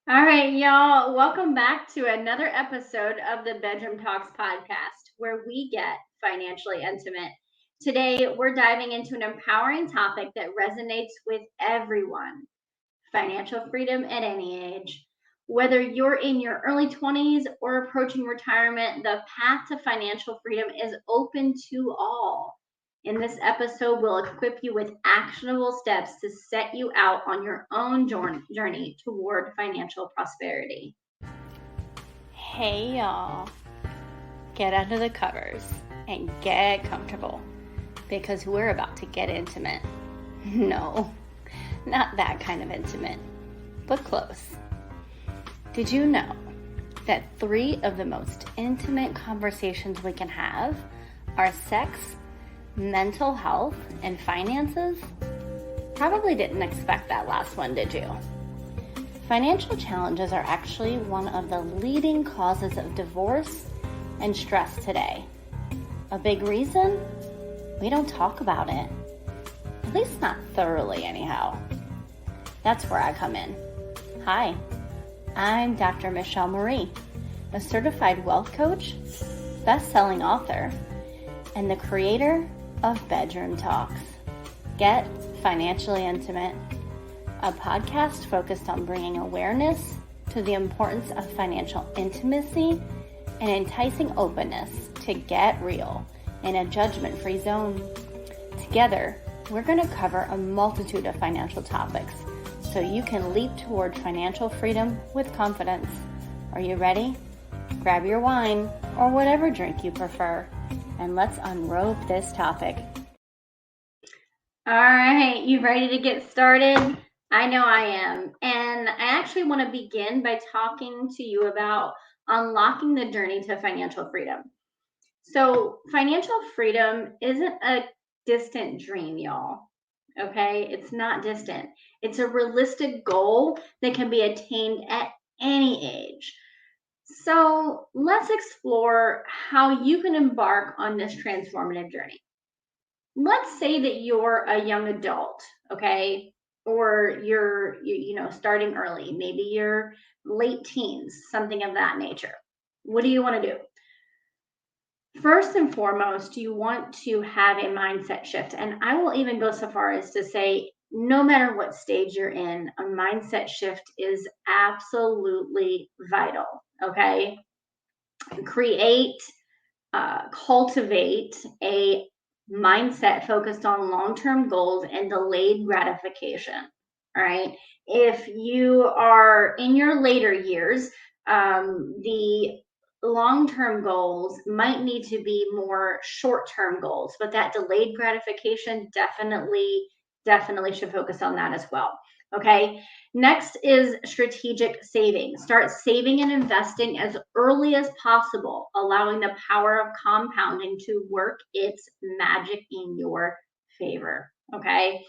All right, y'all. Welcome back to another episode of the Bedroom Talks podcast, where we get financially intimate. Today, we're diving into an empowering topic that resonates with everyone: financial freedom at any age. Whether you're in your early 20s or approaching retirement, the path to financial freedom is open to all. In this episode, we'll equip you with actionable steps to set you out on your own journey toward financial prosperity. Hey, y'all. Get under the covers and get comfortable because we're about to get intimate. No, not that kind of intimate, but close. Did you know that 3 of the most intimate conversations we can have are sex, mental health, and finances? Probably didn't expect that last one, did you? Financial challenges are actually one of the leading causes of divorce and stress today. A big reason? We don't talk about it. At least not thoroughly, anyhow. That's where I come in. Hi, I'm Dr. Michelle Marie, a certified wealth coach, best-selling author, and the creator of Bedroom Talks. Get financially intimate, a podcast focused on bringing awareness to the importance of financial intimacy and enticing openness to get real in a judgment-free zone. Together, we're going to cover a multitude of financial topics so you can leap toward financial freedom with confidence. Are you ready? Grab your wine or whatever drink you prefer, and let's unrobe this topic. All right, you ready to get started? I know I am. And I actually want to begin by talking to you about unlocking the journey to financial freedom. So, financial freedom isn't a distant dream, y'all. Okay, it's not distant. It's a realistic goal that can be attained at any age. So, let's explore how you can embark on this transformative journey. Let's say that you're a young adult, okay? Or you're starting early, maybe you're late teens, something of that nature. What do you want to do? First and foremost, you want to have a mindset shift. And I will even go so far as to say, no matter what stage you're in, a mindset shift is absolutely vital. Okay. Cultivate a mindset focused on long term goals and delayed gratification. All right. If you are in your later years, the long-term goals might need to be more short-term goals, but that delayed gratification definitely should focus on that as well. Okay. Next is strategic saving. Start saving and investing as early as possible, allowing the power of compounding to work its magic in your favor. Okay.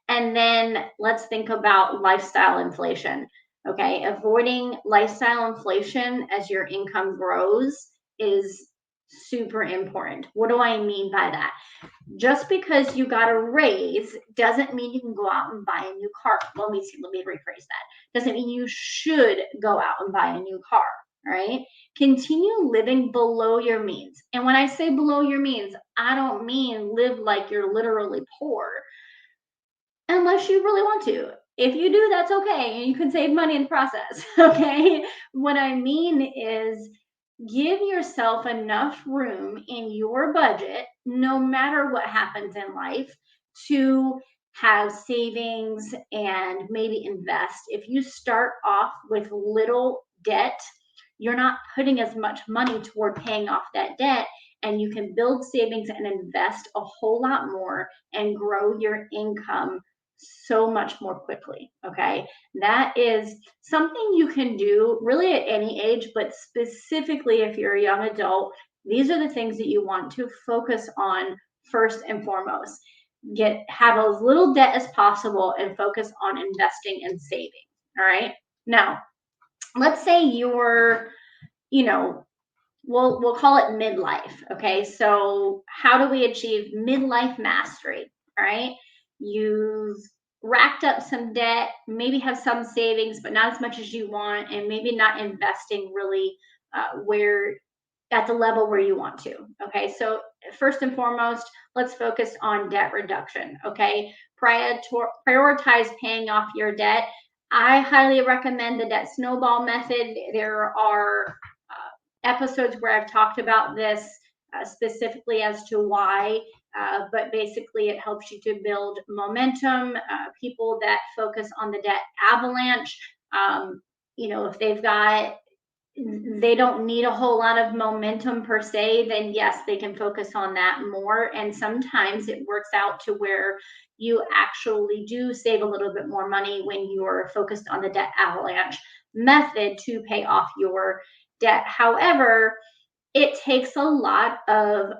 And then let's think about lifestyle inflation. Okay, avoiding lifestyle inflation as your income grows is super important. What do I mean by that? Just because you got a raise doesn't mean you can go out and buy a new car. Let me rephrase that. Doesn't mean you should go out and buy a new car. All right. Continue living below your means. And when I say below your means, I don't mean live like you're literally poor unless you really want to. If you do, that's okay. And you can save money in the process. Okay. What I mean is give yourself enough room in your budget, no matter what happens in life, to have savings and maybe invest. If you start off with little debt, you're not putting as much money toward paying off that debt, and you can build savings and invest a whole lot more and grow your income so much more quickly. Okay. That is something you can do really at any age, but specifically if you're a young adult, these are the things that you want to focus on first and foremost. Have as little debt as possible and focus on investing and saving. All right. Now, let's say you're, you know, we'll call it midlife. Okay. So how do we achieve midlife mastery? All right. You've racked up some debt, maybe have some savings, but not as much as you want, and maybe not investing really where at the level where you want to. Okay, so first and foremost, let's focus on debt reduction. Okay, prioritize paying off your debt. I highly recommend the debt snowball method. There are episodes where I've talked about this specifically as to why, but basically it helps you to build momentum. People that focus on the debt avalanche, if they don't need a whole lot of momentum per se, then yes, they can focus on that more. And sometimes it works out to where you actually do save a little bit more money when you're focused on the debt avalanche method to pay off your debt. However, it takes a lot of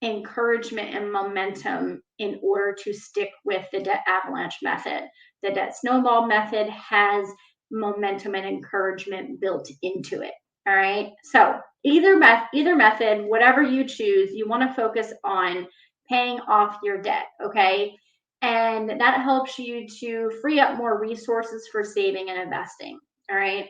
encouragement and momentum in order to stick with the debt avalanche method. The debt snowball method has momentum and encouragement built into it. All right. So either method, whatever you choose, you want to focus on paying off your debt. Okay. And that helps you to free up more resources for saving and investing. All right.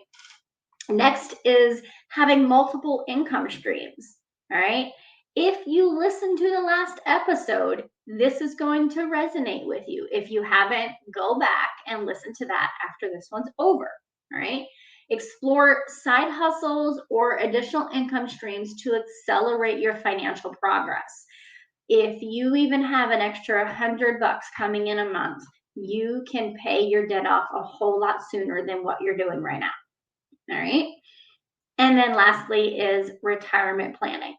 Next is having multiple income streams. All right. If you listen to the last episode, this is going to resonate with you. If you haven't, go back and listen to that after this one's over. All right. Explore side hustles or additional income streams to accelerate your financial progress. If you even have an extra $100 coming in a month, you can pay your debt off a whole lot sooner than what you're doing right now. All right. And then lastly is retirement planning.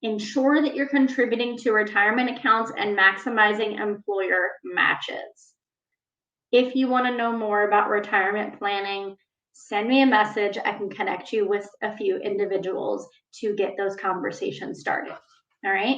Ensure that you're contributing to retirement accounts and maximizing employer matches. If you want to know more about retirement planning, send me a message. I can connect you with a few individuals to get those conversations started. All right.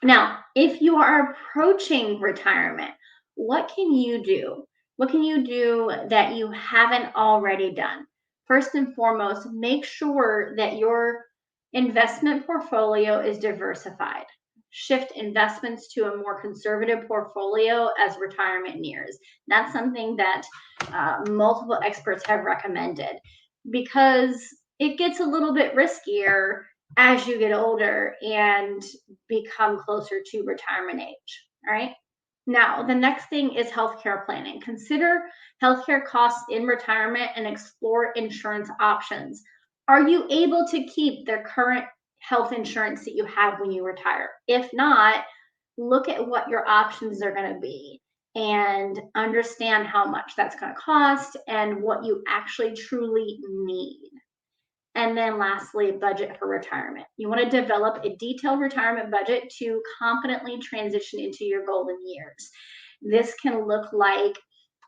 Now, if you are approaching retirement, what can you do? What can you do that you haven't already done? First and foremost, make sure that your investment portfolio is diversified. Shift investments to a more conservative portfolio as retirement nears. That's something that multiple experts have recommended because it gets a little bit riskier as you get older and become closer to retirement age. All right. Now, the next thing is healthcare planning. Consider healthcare costs in retirement and explore insurance options. Are you able to keep the current health insurance that you have when you retire? If not, look at what your options are going to be and understand how much that's going to cost and what you actually truly need. And then lastly, budget for retirement. You want to develop a detailed retirement budget to confidently transition into your golden years. This can look like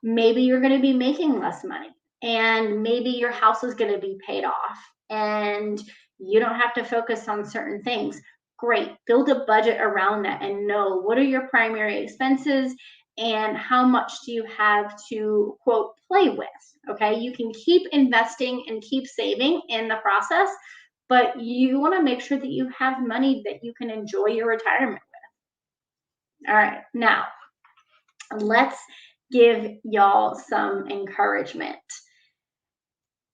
maybe you're going to be making less money and maybe your house is going to be paid off and you don't have to focus on certain things. Great. Build a budget around that and know what are your primary expenses and how much do you have to, quote, play with. Okay, you can keep investing and keep saving in the process, but you want to make sure that you have money that you can enjoy your retirement with. All right, now let's give y'all some encouragement.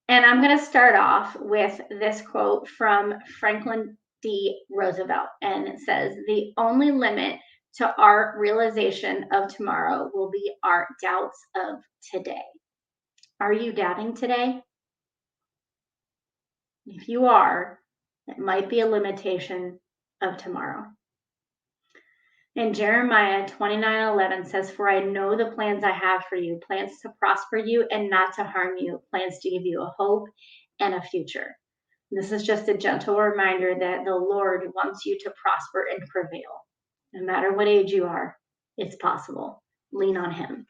And I'm going to start off with this quote from Franklin D. Roosevelt, and it says, "The only limit to our realization of tomorrow will be our doubts of today." Are you doubting today? If you are, it might be a limitation of tomorrow. And Jeremiah 29:11 says, "For I know the plans I have for you, plans to prosper you and not to harm you, plans to give you a hope and a future." This is just a gentle reminder that the Lord wants you to prosper and prevail. No matter what age you are, it's possible. Lean on Him.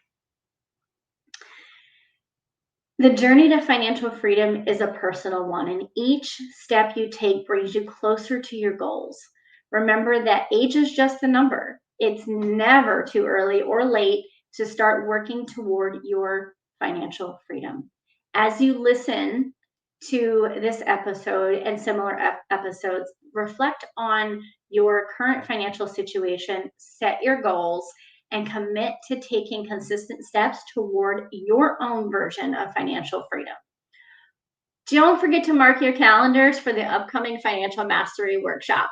The journey to financial freedom is a personal one, and each step you take brings you closer to your goals. Remember that age is just a number. It's never too early or late to start working toward your financial freedom. As you listen to this episode and similar episodes, reflect on your current financial situation, set your goals, and commit to taking consistent steps toward your own version of financial freedom. Don't forget to mark your calendars for the upcoming Financial Mastery Workshop.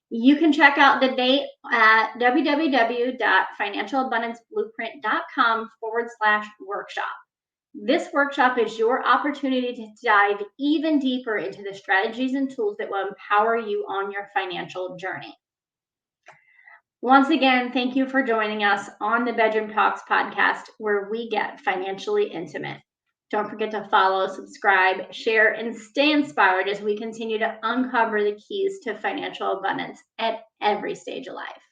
You can check out the date at www.financialabundanceblueprint.com/workshop. This workshop is your opportunity to dive even deeper into the strategies and tools that will empower you on your financial journey. Once again, thank you for joining us on the Bedroom Talks podcast, where we get financially intimate. Don't forget to follow, subscribe, share, and stay inspired as we continue to uncover the keys to financial abundance at every stage of life.